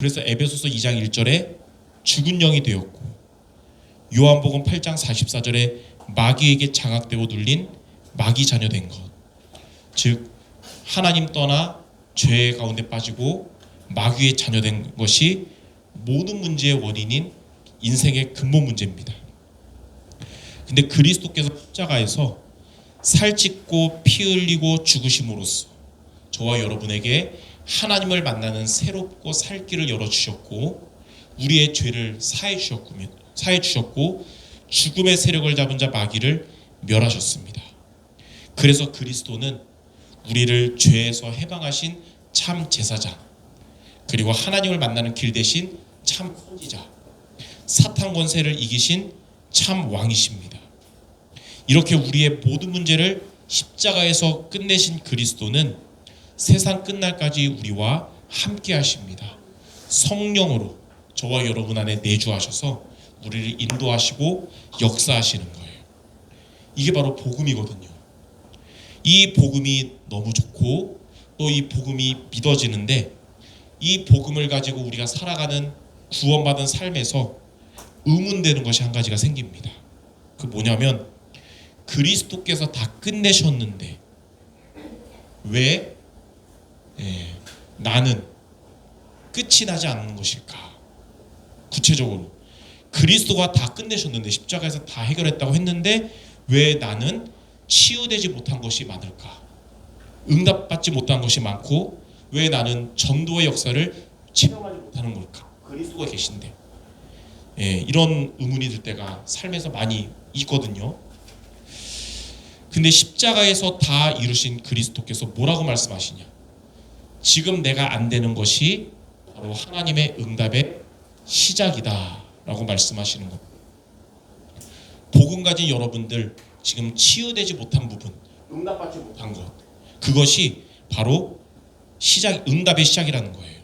그래서 에베소서 2장 1절에 죽은 영이 되었고, 요한복음 8장 44절에 마귀에게 장악되고 눌린 마귀 자녀된 것, 즉 하나님 떠나 죄 가운데 빠지고 마귀의 자녀된 것이 모든 문제의 원인인 인생의 근본 문제입니다. 근데 그리스도께서 십자가에서 살찢고 피 흘리고 죽으심으로써 저와 여러분에게 하나님을 만나는 새롭고 살 길을 열어주셨고, 우리의 죄를 사해 주셨고 죽음의 세력을 잡은 자 마귀를 멸하셨습니다. 그래서 그리스도는 우리를 죄에서 해방하신 참 제사장, 그리고 하나님을 만나는 길 대신 참 선지자, 사탄 권세를 이기신 참 왕이십니다. 이렇게 우리의 모든 문제를 십자가에서 끝내신 그리스도는 세상 끝날까지 우리와 함께 하십니다. 성령으로 저와 여러분 안에 내주하셔서 우리를 인도하시고 역사하시는 거예요. 이게 바로 복음이거든요. 이 복음이 너무 좋고 또 이 복음이 믿어지는데, 이 복음을 가지고 우리가 살아가는 구원받은 삶에서 의문되는 것이 한 가지가 생깁니다. 그 뭐냐면, 그리스도께서 다 끝내셨는데 왜 나는 끝이 나지 않는 것일까? 구체적으로 그리스도가 다 끝내셨는데, 십자가에서 다 해결했다고 했는데 왜 나는 치유되지 못한 것이 많을까? 응답받지 못한 것이 많고 왜 나는 전도의 역사를 체험하지 못하는 걸까? 그리스도가 계신데. 이런 의문이 들 때가 삶에서 많이 있거든요. 근데 십자가에서 다 이루신 그리스도께서 뭐라고 말씀하시냐? 지금 내가 안 되는 것이 바로 하나님의 응답의 시작이다 라고 말씀하시는 겁니다. 복음 가진 여러분들, 지금 치유되지 못한 부분, 응답받지 못한 것, 그것이 바로 응답의 시작이라는 거예요.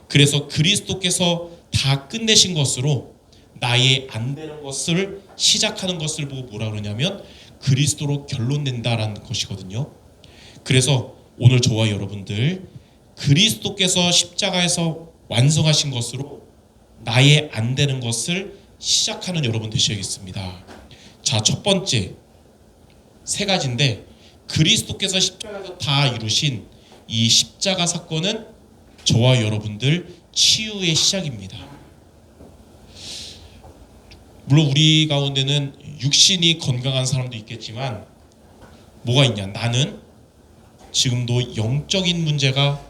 그래서 그리스도께서 다 끝내신 것으로 나의 안 되는 것을 시작하는 것을 보고 뭐라 그러냐면 그리스도로 결론낸다라는 것이거든요. 그래서 오늘 저와 여러분들, 그리스도께서 십자가에서 완성하신 것으로 나의 안 되는 것을 시작하는 여러분 되셔야겠습니다. 자, 첫 번째, 세 가지인데, 그리스도께서 십자가에서 다 이루신 이 십자가 사건은 저와 여러분들 치유의 시작입니다. 물론 우리 가운데는 육신이 건강한 사람도 있겠지만 뭐가 있냐? 나는 지금도 영적인 문제가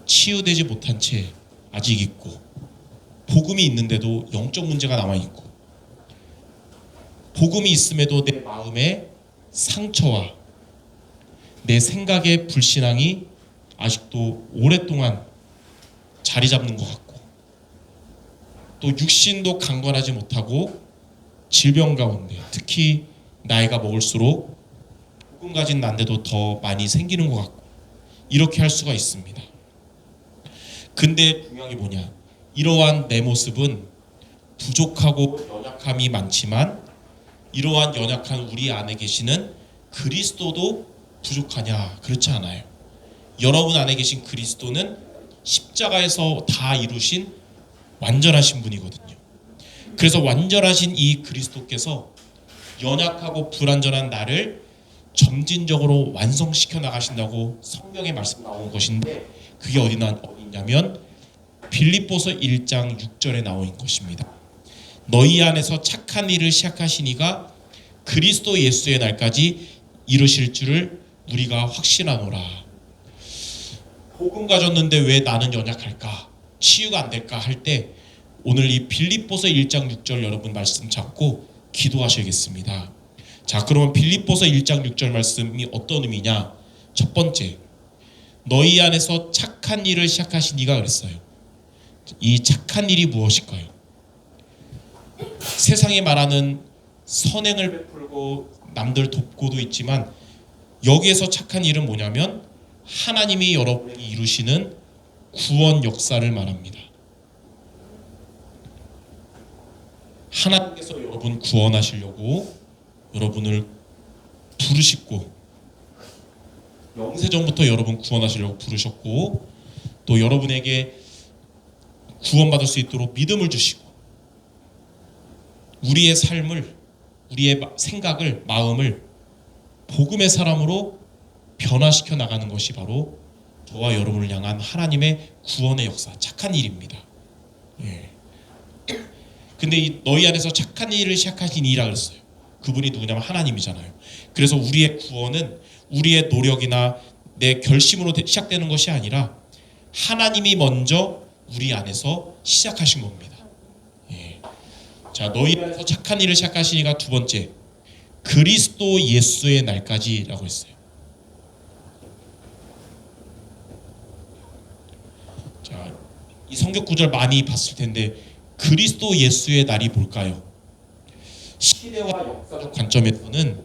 치유되지 못한 채 아직 있고, 복음이 있는데도 영적 문제가 남아있고, 복음이 있음에도 내 마음에 상처와 내 생각의 불신앙이 아직도 오랫동안 자리 잡는 것 같고, 또 육신도 강건하지 못하고 질병 가운데, 특히 나이가 먹을수록 복음 가진 난데도 더 많이 생기는 것 같고, 이렇게 할 수가 있습니다. 근데 중요한 게 뭐냐? 이러한 내 모습은 부족하고 연약함이 많지만, 이러한 연약한 우리 안에 계시는 그리스도도 부족하냐? 그렇지 않아요. 여러분 안에 계신 그리스도는 십자가에서 다 이루신 완전하신 분이거든요. 그래서 완전하신 이 그리스도께서 연약하고 불완전한 나를 점진적으로 완성시켜 나가신다고 성경에 말씀 나온 것인데, 그게 어디 있냐면 빌립보서 1장 6절에 나온 것입니다. 너희 안에서 착한 일을 시작하신 이가 그리스도 예수의 날까지 이루실 줄을 우리가 확신하노라. 복음 가졌는데 왜 나는 연약할까? 치유가 안 될까? 할 때 오늘 이 빌립보서 1장 6절 여러분 말씀 잡고 기도하셔야겠습니다. 자, 그러면 빌립보서 1장 6절 말씀이 어떤 의미냐? 첫 번째, 너희 안에서 착한 일을 시작하신 이가 그랬어요. 이 착한 일이 무엇일까요? 세상이 말하는 선행을 베풀고 남들 돕고도 있지만, 여기에서 착한 일은 뭐냐면 하나님이 여러분에게 이루시는 구원 역사를 말합니다. 하나님께서 여러분 구원하시려고 여러분을 부르시고, 영세전부터 여러분 구원하시려고 부르셨고, 또 여러분에게 구원받을 수 있도록 믿음을 주시고 우리의 삶을, 우리의 생각을, 마음을 복음의 사람으로 변화시켜 나가는 것이 바로 저와 여러분을 향한 하나님의 구원의 역사, 착한 일입니다. 예. 근데 이 너희 안에서 착한 일을 시작하신 이라 그랬어요. 그분이 누구냐면 하나님이잖아요. 그래서 우리의 구원은 우리의 노력이나 내 결심으로 시작되는 것이 아니라 하나님이 먼저 우리 안에서 시작하신 겁니다. 예. 자, 너희 안에서 착한 일을 시작하시니까 두 번째, 그리스도 예수의 날까지라고 했어요. 자, 이 성경 구절 많이 봤을 텐데 그리스도 예수의 날이 뭘까요? 시대와 역사적 관점에서는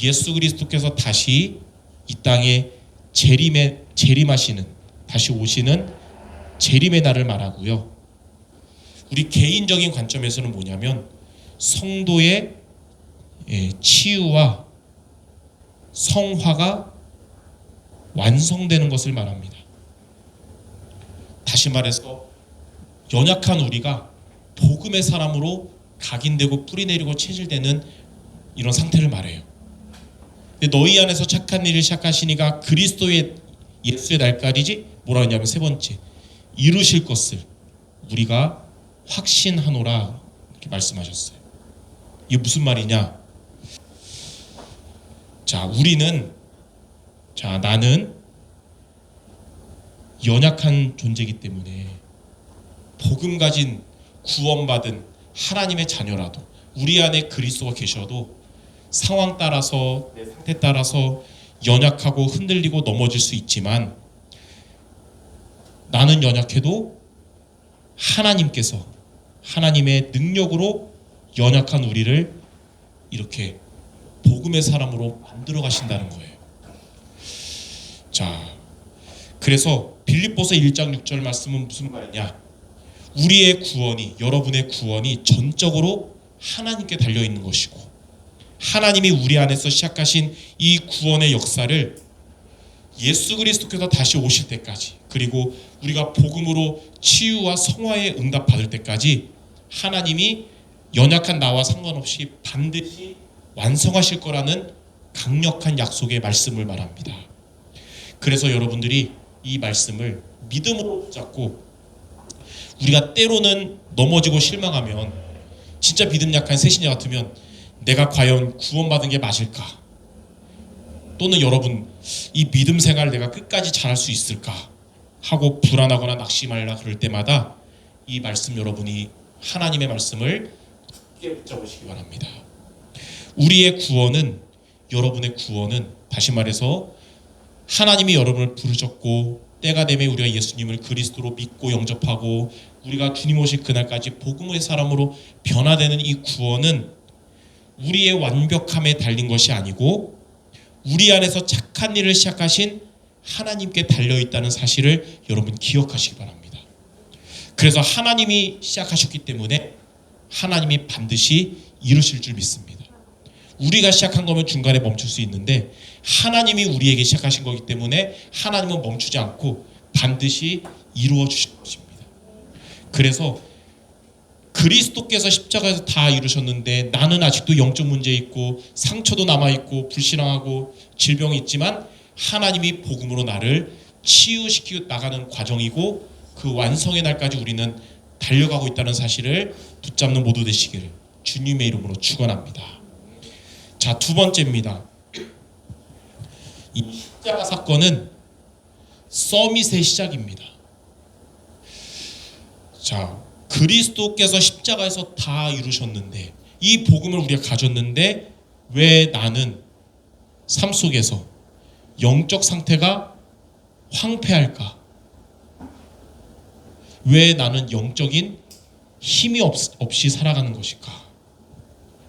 예수 그리스도께서 다시 이 땅에 재림하시는, 다시 오시는 재림의 날을 말하고요. 우리 개인적인 관점에서는 뭐냐면 성도의 치유와 성화가 완성되는 것을 말합니다. 다시 말해서 연약한 우리가 복음의 사람으로 각인되고 뿌리내리고 체질되는 이런 상태를 말해요. 근데 너희 안에서 착한 일을 시작하시니가 그리스도의 예수의 날까지 뭐라 하냐면 세 번째, 이루실 것을 우리가 확신하노라 이렇게 말씀하셨어요. 이게 무슨 말이냐? 자, 나는 연약한 존재이기 때문에 복음 가진 구원받은 하나님의 자녀라도 우리 안에 그리스도가 계셔도 상황 따라서 내 상태 따라서 연약하고 흔들리고 넘어질 수 있지만 나는 연약해도 하나님께서 하나님의 능력으로 연약한 우리를 이렇게 복음의 사람으로 만들어 가신다는 거예요. 자, 그래서 빌립보서 1장 6절 말씀은 무슨 말이냐? 우리의 구원이, 여러분의 구원이 전적으로 하나님께 달려 있는 것이고 하나님이 우리 안에서 시작하신 이 구원의 역사를 예수 그리스도께서 다시 오실 때까지, 그리고 우리가 복음으로 치유와 성화에 응답받을 때까지 하나님이 연약한 나와 상관없이 반드시 완성하실 거라는 강력한 약속의 말씀을 말합니다. 그래서 여러분들이 이 말씀을 믿음으로 붙잡고 우리가 때로는 넘어지고 실망하면 진짜 믿음 약한 새신자 같으면 내가 과연 구원받은 게 맞을까? 또는 여러분 이 믿음 생활 내가 끝까지 잘할 수 있을까? 하고 불안하거나 낙심하려 그럴 때마다 이 말씀 여러분이 하나님의 말씀을 굳게 붙잡으시기 바랍니다. 우리의 구원은, 여러분의 구원은 다시 말해서 하나님이 여러분을 부르셨고 때가 되면 우리가 예수님을 그리스도로 믿고 영접하고 우리가 주님 오실 그날까지 복음의 사람으로 변화되는 이 구원은 우리의 완벽함에 달린 것이 아니고 우리 안에서 착한 일을 시작하신 하나님께 달려있다는 사실을 여러분 기억하시기 바랍니다. 그래서 하나님이 시작하셨기 때문에 하나님이 반드시 이루실 줄 믿습니다. 우리가 시작한 거면 중간에 멈출 수 있는데 하나님이 우리에게 시작하신 거기 때문에 하나님은 멈추지 않고 반드시 이루어 주실 것입니다. 그래서 그리스도께서 십자가에서 다 이루셨는데 나는 아직도 영적 문제 있고 상처도 남아있고 불신앙하고 질병이 있지만 하나님이 복음으로 나를 치유시키고 나가는 과정이고 그 완성의 날까지 우리는 달려가고 있다는 사실을 붙잡는 모두 되시기를 주님의 이름으로 축원합니다. 자, 두 번째입니다. 이 십자가 사건은 서밋의 시작입니다. 자, 그리스도께서 십자가에서 다 이루셨는데 이 복음을 우리가 가졌는데 왜 나는 삶 속에서 영적 상태가 황폐할까? 왜 나는 영적인 힘이 없이 살아가는 것일까?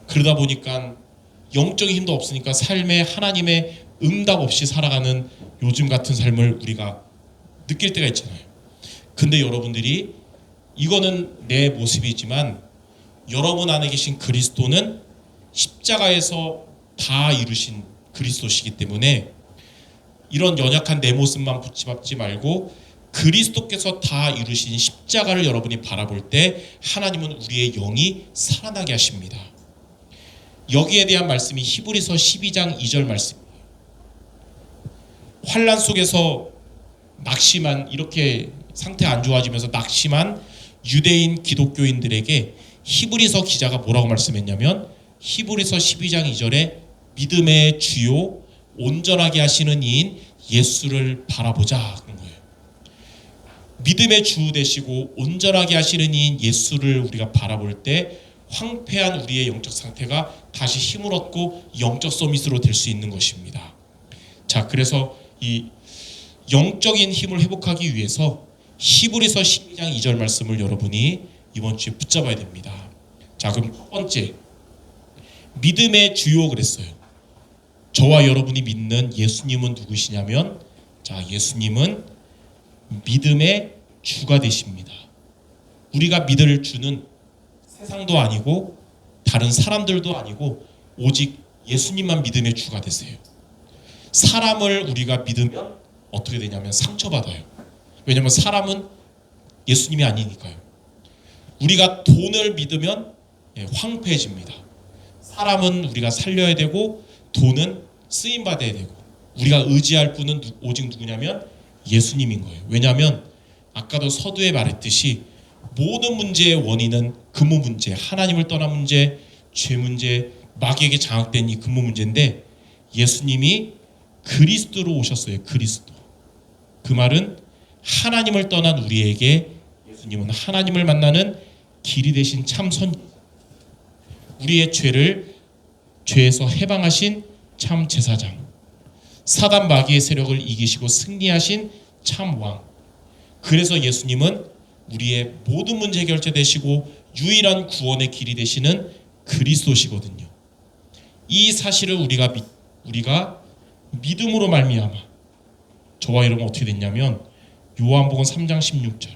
그러다 보니까 영적인 힘도 없으니까 삶에 하나님의 응답 없이 살아가는 요즘 같은 삶을 우리가 느낄 때가 있잖아요. 근데 여러분들이 이거는 내 모습이지만 여러분 안에 계신 그리스도는 십자가에서 다 이루신 그리스도시기 때문에 이런 연약한 내 모습만 붙잡지 말고 그리스도께서 다 이루신 십자가를 여러분이 바라볼 때 하나님은 우리의 영이 살아나게 하십니다. 여기에 대한 말씀이 히브리서 12장 2절 말씀이에요. 환난 속에서 낙심한, 이렇게 상태 안 좋아지면서 낙심한 유대인 기독교인들에게 히브리서 기자가 뭐라고 말씀했냐면, 히브리서 12장 2절에 믿음의 주요 온전하게 하시는 이인 예수를 바라보자 그런 거예요. 믿음의 주 되시고 온전하게 하시는 이인 예수를 우리가 바라볼 때 황폐한 우리의 영적 상태가 다시 힘을 얻고 영적 서밋으로 될 수 있는 것입니다. 자, 그래서 이 영적인 힘을 회복하기 위해서 히브리서 12장 2절 말씀을 여러분이 이번 주에 붙잡아야 됩니다. 자, 그럼 첫 번째, 믿음의 주요 그랬어요. 저와 여러분이 믿는 예수님은 누구시냐면, 자, 예수님은 믿음의 주가 되십니다. 우리가 믿을 주는 세상도 아니고 다른 사람들도 아니고 오직 예수님만 믿음의 주가 되세요. 사람을 우리가 믿으면 어떻게 되냐면 상처받아요. 왜냐하면 사람은 예수님이 아니니까요. 우리가 돈을 믿으면 황폐해집니다. 사람은 우리가 살려야 되고 돈은 쓰임받아야 되고, 우리가 의지할 분은 오직 누구냐면 예수님인 거예요. 왜냐하면 아까도 서두에 말했듯이 모든 문제의 원인은 근무 문제, 하나님을 떠난 문제, 죄 문제, 마귀에게 장악된 이 근무 문제인데, 예수님이 그리스도로 오셨어요. 그리스도. 그 말은 하나님을 떠난 우리에게 예수님은 하나님을 만나는 길이 되신 참 선지자, 우리의 죄에서 해방하신 참 제사장, 사단 마귀의 세력을 이기시고 승리하신 참 왕. 그래서 예수님은 우리의 모든 문제 해결자 되시고 유일한 구원의 길이 되시는 그리스도시거든요. 이 사실을 우리가 믿음으로 말미암아 저와 여러분 어떻게 됐냐면, 요한복음 3장 16절,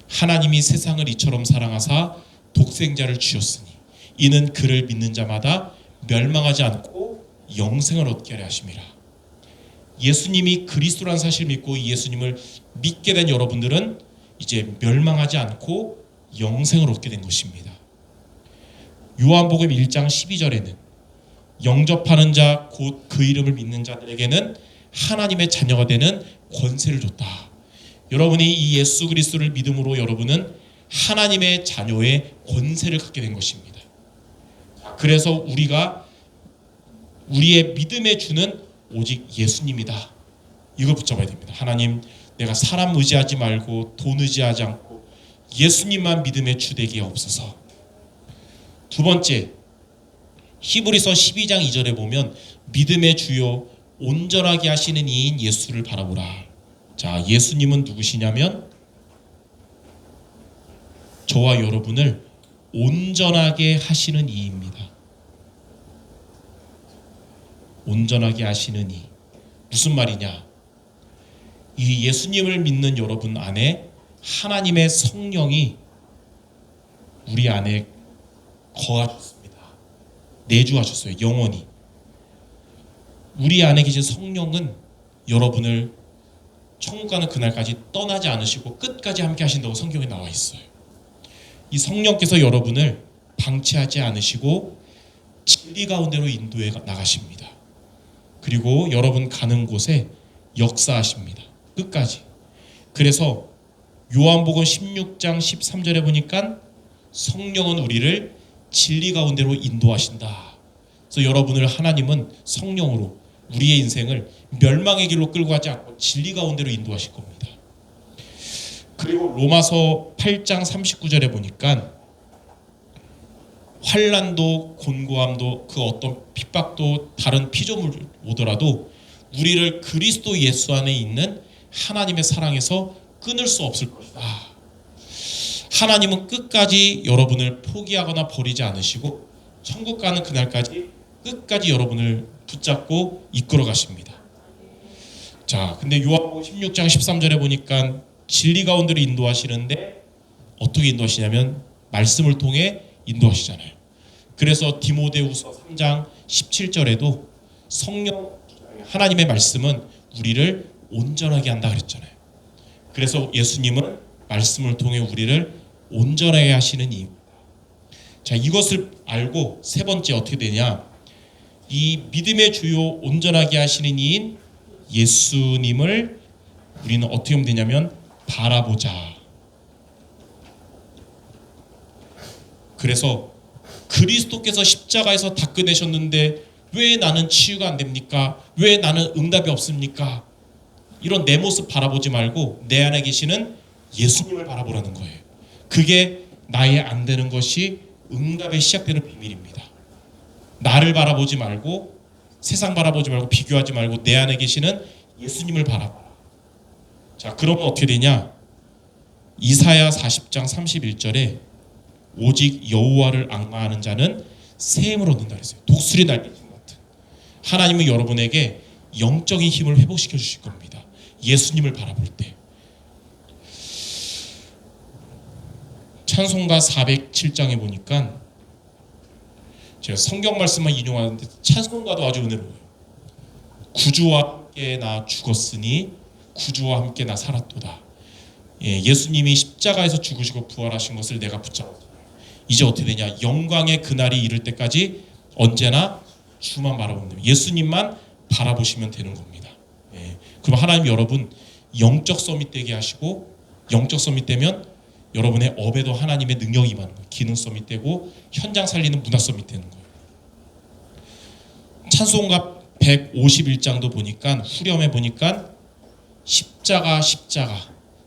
하나님이 세상을 이처럼 사랑하사 독생자를 주셨으니 이는 그를 믿는 자마다 멸망하지 않고 영생을 얻게 하려 하심이라. 예수님이 그리스도라는 사실을 믿고 예수님을 믿게 된 여러분들은 이제 멸망하지 않고 영생을 얻게 된 것입니다. 요한복음 1장 12절에는 영접하는 자 곧 그 이름을 믿는 자들에게는 하나님의 자녀가 되는 권세를 줬다. 여러분이 이 예수 그리스도를 믿음으로 여러분은 하나님의 자녀의 권세를 갖게 된 것입니다. 그래서 우리의 믿음의 주는 오직 예수님이다. 이걸 붙잡아야 됩니다. 하나님, 내가 사람 의지하지 말고 돈 의지하지 않고 예수님만 믿음의 주 되게 없어서. 두 번째, 히브리서 12장 2절에 보면 믿음의 주요 온전하게 하시는 이인 예수를 바라보라. 자, 예수님은 누구시냐면 저와 여러분을 온전하게 하시는 이입니다. 온전하게 하시는 이. 무슨 말이냐? 이 예수님을 믿는 여러분 안에 하나님의 성령이 우리 안에 거하셨습니다. 내주하셨어요. 영원히. 우리 안에 계신 성령은 여러분을 천국 가는 그날까지 떠나지 않으시고 끝까지 함께 하신다고 성경에 나와 있어요. 이 성령께서 여러분을 방치하지 않으시고 진리 가운데로 인도해 나가십니다. 그리고 여러분 가는 곳에 역사하십니다. 끝까지. 그래서 요한복음 16장 13절에 보니까 성령은 우리를 진리 가운데로 인도하신다. 그래서 여러분을 하나님은 성령으로 우리의 인생을 멸망의 길로 끌고 가지 않고 진리 가운데로 인도하실 겁니다. 그리고 로마서 8장 39절에 보니까 환난도 곤고함도 그 어떤 핍박도 다른 피조물 오더라도 우리를 그리스도 예수 안에 있는 하나님의 사랑에서 끊을 수 없을 것이다. 하나님은 끝까지 여러분을 포기하거나 버리지 않으시고 천국 가는 그날까지 끝까지 여러분을 붙잡고 이끌어 가십니다. 자, 근데 요한복음 16장 13절에 보니까 진리 가운데로 인도하시는데 어떻게 인도하시냐면 말씀을 통해 인도하시잖아요. 그래서 디모데후서 3장 17절에도 성령 하나님의 말씀은 우리를 온전하게 한다 그랬잖아요. 그래서 예수님은 말씀을 통해 우리를 온전하게 하시는 이유. 자, 이것을 알고 세 번째 어떻게 되냐? 이 믿음의 주요 온전하게 하시는 이인 예수님을 우리는 어떻게 하면 되냐면 바라보자. 그래서 그리스도께서 십자가에서 다 끝내셨는데 왜 나는 치유가 안 됩니까? 왜 나는 응답이 없습니까? 이런 내 모습 바라보지 말고 내 안에 계시는 예수님을 바라보라는 거예요. 그게 나의 안 되는 것이 응답에 시작되는 비밀입니다. 나를 바라보지 말고 세상 바라보지 말고 비교하지 말고 내 안에 계시는 예수님을 바라봐라. 자, 그러면 어떻게 되냐? 이사야 40장 31절에 오직 여호와를 앙마하는 자는 새 힘을 얻는다 그랬어요. 독수리 날개짓 같은. 하나님은 여러분에게 영적인 힘을 회복시켜 주실 겁니다. 예수님을 바라볼 때. 찬송가 407장에 보니까 제가 성경 말씀만 인용하는데 찬송가도 아주 은혜로워요. 구주와 함께 나 죽었으니 구주와 함께 나 살았도다. 예수님이 십자가에서 죽으시고 부활하신 것을 내가 붙잡았다. 이제 어떻게 되냐? 영광의 그날이 이를 때까지 언제나 주만 바라보면 됩니다. 예수님만 바라보시면 되는 겁니다. 그럼 하나님 여러분 영적 서밋 되게 하시고, 영적 서밋 되면 여러분의 업에도 하나님의 능력이 임하는 거예요. 기능 서밋 되고 현장 살리는 문화 서밋 되는 거예요. 찬송가 151장도 보니까 후렴에 보니까 십자가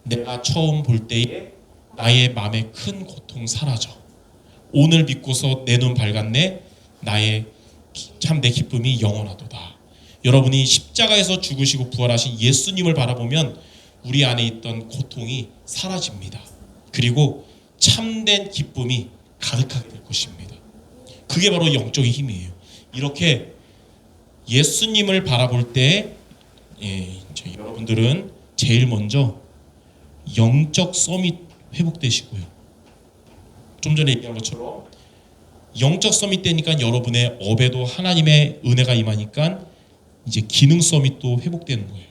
내가 처음 볼 때에 나의 마음의 큰 고통 사라져. 오늘 믿고서 내 눈 밝았네. 나의 참 내 기쁨이 영원하도다. 여러분이 십자가에서 죽으시고 부활하신 예수님을 바라보면 우리 안에 있던 고통이 사라집니다. 그리고 참된 기쁨이 가득하게 될 것입니다. 그게 바로 영적인 힘이에요. 이렇게 예수님을 바라볼 때 여러분들은 제일 먼저 영적 서밋 회복되시고요. 좀 전에 얘기한 것처럼 영적 서밋 되니까 여러분의 업에도 하나님의 은혜가 임하니까 이제 기능 서밋도 회복되는 거예요.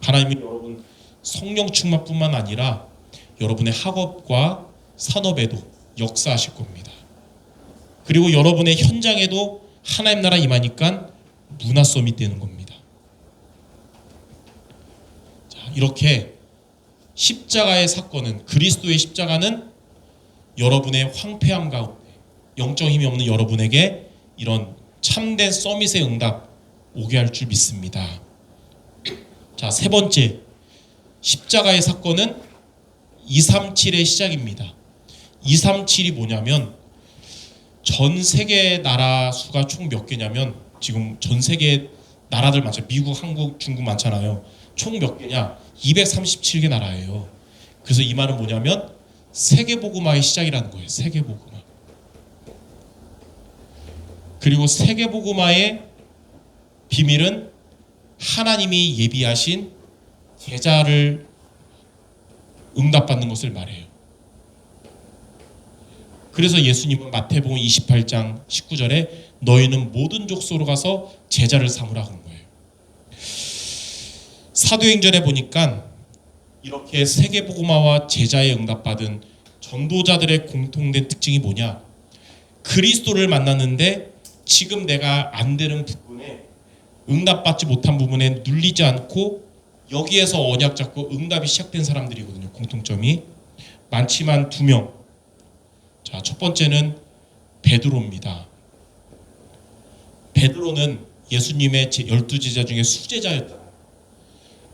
하나님이 여러분 성령 충만뿐만 아니라 여러분의 학업과 산업에도 역사하실 겁니다. 그리고 여러분의 현장에도 하나님 나라 임하니까 문화 서밋 되는 겁니다. 자, 이렇게 십자가의 사건은, 그리스도의 십자가는 여러분의 황폐함 가운데 영적 힘이 없는 여러분에게 이런 참된 서밋의 응답 오게 할 줄 믿습니다. 자, 세 번째, 십자가의 사건은 237의 시작입니다. 237이 뭐냐면 전 세계 나라 수가 총 몇 개냐면, 지금 전 세계 나라들 많죠. 미국, 한국, 중국 많잖아요. 총 몇 개냐? 237개 나라예요. 그래서 이 말은 뭐냐면 세계복음화의 시작이라는 거예요. 세계복음화. 그리고 세계복음화의 비밀은 하나님이 예비하신 제자를 응답받는 것을 말해요. 그래서 예수님은 마태복음 28장 19절에 너희는 모든 족속으로 가서 제자를 삼으라 한 거예요. 사도행전에 보니까 이렇게 세계복음화와 제자의 응답받은 전도자들의 공통된 특징이 뭐냐? 그리스도를 만났는데 지금 내가 안 되는 부분에, 응답받지 못한 부분에 눌리지 않고 여기에서 언약 잡고 응답이 시작된 사람들이거든요. 공통점이 많지만 2명. 자, 첫 번째는 베드로입니다. 베드로는 예수님의 12제자 중에 수제자였다.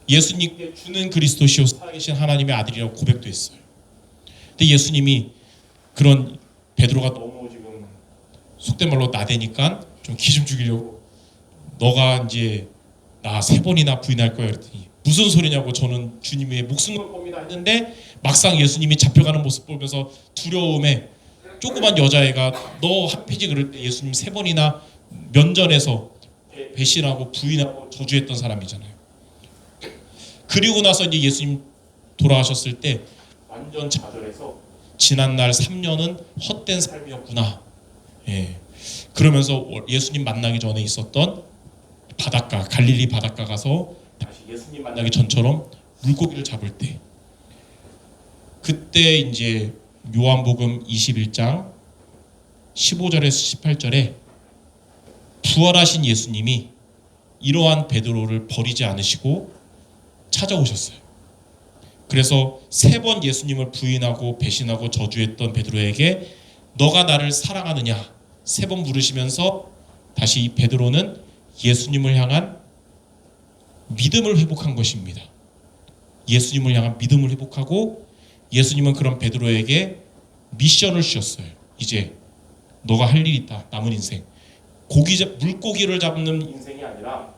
예수님께 주는 그리스도시요 살아계신 하나님의 아들이라고 고백도 했어요. 근데 예수님이 그런 베드로가 너무 지금 속된 말로 나대니까 좀 기 좀 죽이려고, 너가 이제 나 3번이나 부인할 거야 그랬더니 무슨 소리냐고, 저는 주님의 목숨 걸 겁니다 했는데 막상 예수님이 잡혀가는 모습 보면서 두려움에 조그만 여자애가 너 합해지 그럴 때 예수님 3번이나 면전에서 배신하고 부인하고 저주했던 사람이잖아요. 그리고 나서 이제 예수님 돌아가셨을 때 완전 좌절해서 지난날 3년은 헛된 삶이었구나. 그러면서 예수님 만나기 전에 있었던 바닷가, 갈릴리 바닷가 가서 다시 예수님 만나기 전처럼 물고기를 잡을 때, 그때 이제 요한복음 21장 15절에서 18절에 부활하신 예수님이 이러한 베드로를 버리지 않으시고 찾아오셨어요. 그래서 3번 예수님을 부인하고 배신하고 저주했던 베드로에게 너가 나를 사랑하느냐 3번 물으시면서 다시 베드로는 예수님을 향한 믿음을 회복한 것입니다. 예수님을 향한 믿음을 회복하고 예수님은 그런 베드로에게 미션을 주셨어요. 이제 너가 할 일이 있다. 남은 인생. 물고기를 잡는 인생이 아니라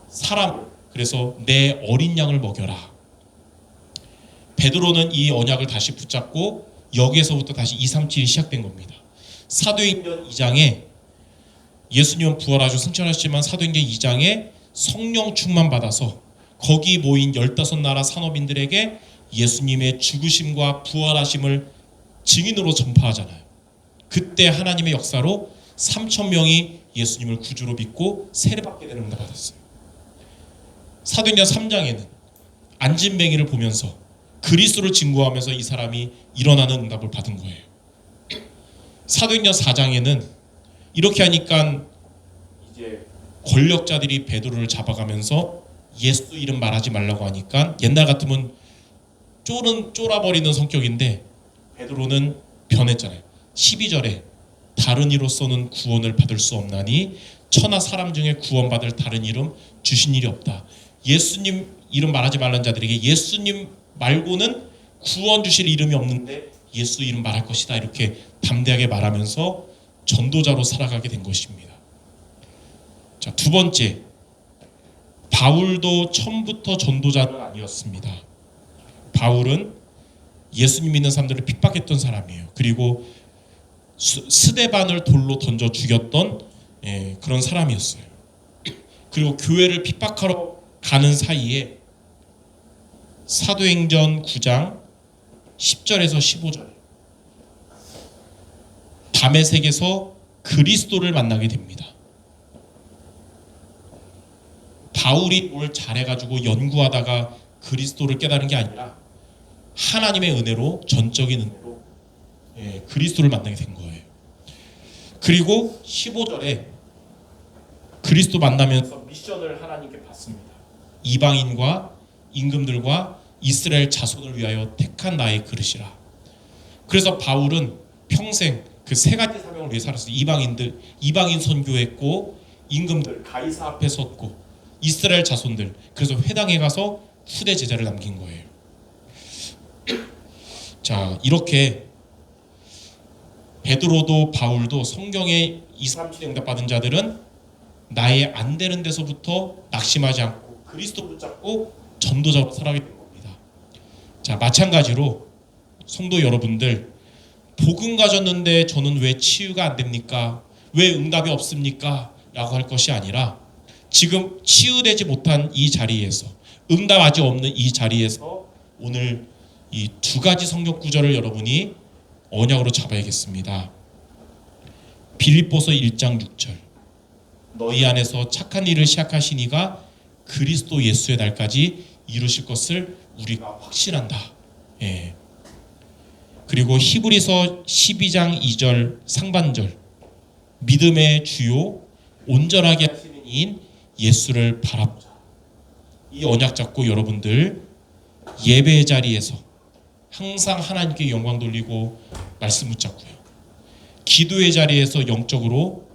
사람을. 그래서 내 어린 양을 먹여라. 베드로는 이 언약을 다시 붙잡고 여기에서부터 다시 237이 시작된 겁니다. 사도행전 2장에 예수님은 부활하시고 승천하셨지만 사도행전 2장에 성령 충만 받아서 거기 모인 15나라 산업인들에게 예수님의 죽으심과 부활하심을 증인으로 전파하잖아요. 그때 하나님의 역사로 3,000명이 예수님을 구주로 믿고 세례받게 되는 응답 받았어요. 사도행전 3장에는 안진뱅이를 보면서 그리스도를 증거하면서 이 사람이 일어나는 응답을 받은 거예요. 사도행전 4장에는 이렇게 하니까 이제 권력자들이 베드로를 잡아가면서 예수 이름 말하지 말라고 하니까 옛날 같으면 쫄아버리는 성격인데 베드로는 변했잖아요. 12절에 다른 이로서는 구원을 받을 수 없나니 천하 사람 중에 구원받을 다른 이름 주신 일이 없다. 예수님 이름 말하지 말라는 자들에게 예수님 말고는 구원 주실 이름이 없는데 예수 이름 말할 것이다. 이렇게 담대하게 말하면서 전도자로 살아가게 된 것입니다. 자, 두 번째, 바울도 처음부터 전도자는 아니었습니다. 바울은 예수님 믿는 사람들을 핍박했던 사람이에요. 그리고 스데반을 돌로 던져 죽였던 그런 사람이었어요. 그리고 교회를 핍박하러 가는 사이에 사도행전 9장 10절에서 15절 다메섹에서 그리스도를 만나게 됩니다. 바울이 뭘 잘해가지고 연구하다가 그리스도를 깨달은 게 아니라 하나님의 은혜로 전적인 은혜로 그리스도를 만나게 된 거예요. 그리고 15절에 그리스도 만나면서 미션을 하나님께 받습니다. 이방인과 임금들과 이스라엘 자손을 위하여 택한 나의 그릇이라. 그래서 바울은 평생 그 3가지 사명을 위해 살았어요. 이방인 선교했고 임금들 가이사 앞에 섰고 이스라엘 자손들. 그래서 회당에 가서 후대 제자를 남긴 거예요. 자, 이렇게 베드로도 바울도 성경의 237 응답받은 자들은 나의 안 되는 데서부터 낙심하지 않고 그리스도 붙잡고 전도자로 살아가게 된 겁니다. 자, 마찬가지로 성도 여러분들, 복음 가졌는데 저는 왜 치유가 안 됩니까? 왜 응답이 없습니까? 라고 할 것이 아니라 지금 치유되지 못한 이 자리에서, 응답 아직 없는 이 자리에서 오늘 이 2가지 성경 구절을 여러분이 언약으로 잡아야겠습니다. 빌립보서 1장 6절 너희 안에서 착한 일을 시작하신 이가 그리스도 예수의 날까지 이루실 것을 우리가 확신한다. 그리고 히브리서 12장 2절 상반절 믿음의 주요 온전하게 하시는 이인 예수를 바라보자. 이 언약 잡고 여러분들 예배의 자리에서 항상 하나님께 영광 돌리고 말씀 붙잡고요. 기도의 자리에서 영적으로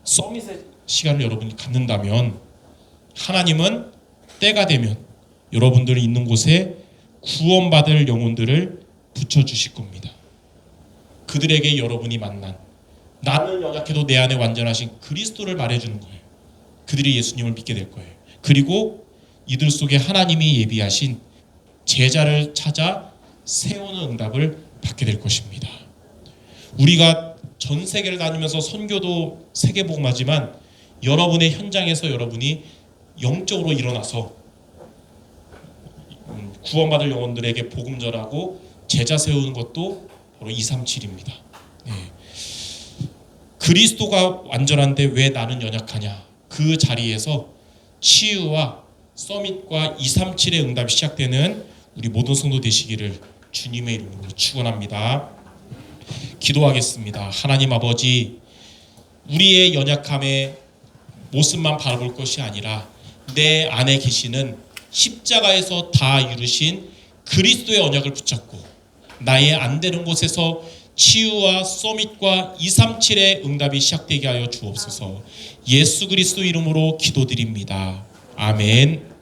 서밋의 시간을 여러분이 갖는다면 하나님은 때가 되면 여러분들이 있는 곳에 구원받을 영혼들을 붙여주실 겁니다. 그들에게 여러분이 만난 나는 연약해도 내 안에 완전하신 그리스도를 말해주는 거예요. 그들이 예수님을 믿게 될 거예요. 그리고 이들 속에 하나님이 예비하신 제자를 찾아 세우는 응답을 받게 될 것입니다. 우리가 전 세계를 다니면서 선교도 세계복음하지만 여러분의 현장에서 여러분이 영적으로 일어나서 구원받을 영혼들에게 복음 전하고 제자 세우는 것도 바로 237입니다. 그리스도가 완전한데 왜 나는 연약하냐? 그 자리에서 치유와 서밋과 237의 응답이 시작되는 우리 모든 성도 되시기를 주님의 이름으로 축원합니다. 기도하겠습니다. 하나님 아버지, 우리의 연약함의 모습만 바라볼 것이 아니라 내 안에 계시는 십자가에서 다 이루신 그리스도의 언약을 붙잡고 나의 안 되는 곳에서 치유와 서밋과 237의 응답이 시작되게 하여 주옵소서. 예수 그리스도 이름으로 기도드립니다. 아멘.